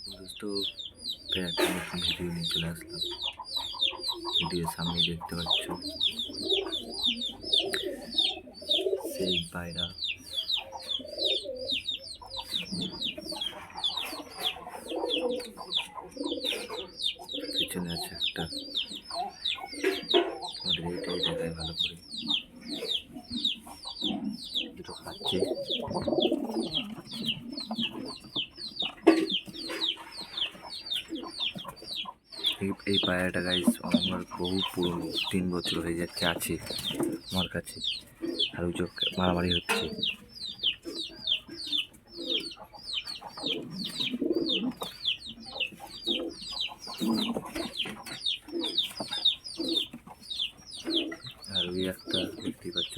दोस्तों फिर একটা নতুন ভিডিও নিয়ে চলে আসলাম। ভিডিওর সামনে দেখতে পাচ্ছ সেই পায়রা, পিছনে আছে একটা, তোমাদের এইটাই দেখায় ভালো করে, দুটো খাচ্ছে। এই পায়রাটা গাইস আমার বহু পুরনো, 3 বছর হয়ে যাচ্ছে আছে আমার কাছে, আর ওই চোখ মারামারি হচ্ছে। আর ওই একটা দেখতেই পাচ্ছ,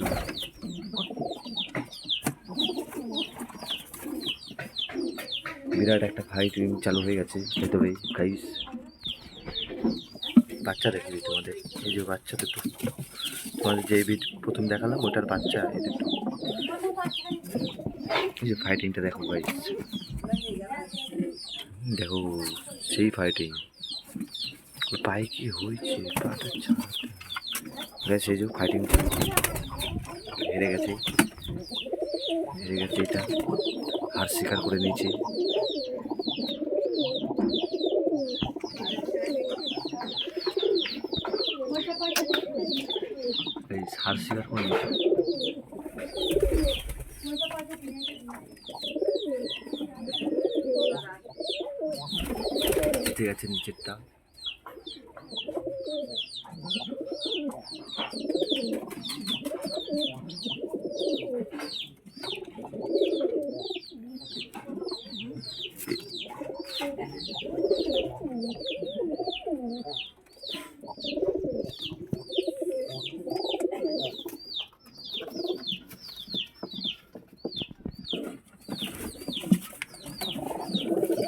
বিরাট একটা ফাইটিং চালু হয়ে গেছে ভেতরে গাইস। বাচ্চা দেখবি তোমাদের, এই যে বাচ্চা দুটো, তোমাদের যে প্রথম দেখালাম ওটার বাচ্চা, এই দুটো, এই যে ফাইটিংটা দেখো গাইস, দেখো সেই ফাইটিং, পায়ে কি হয়েছে পাটা ছাড়াতে গাইস। এই যে ফাইটিংটা হেরে গেছে, এটা হার স্বীকার করে নিয়েছে। হার স্বীকার করে নিয়েছে। জিতে গেছে নিচেরটা।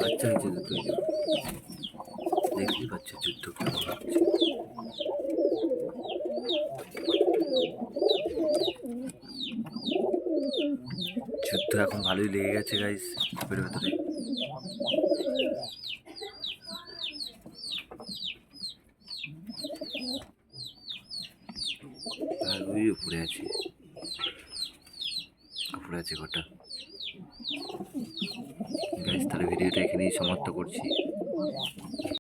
বাচ্চা হয়েছে দুটোই, দেখতেই পাচ্ছে যুদ্ধ কেমন হচ্ছে। যুদ্ধ এখন ভালোই লেগে গেছে গাইস কূপের ভেতরে। আর ওই উপরে আছে কটা গাইস। তাহলে ভিডিওটা এখানেই সমাপ্ত করছি।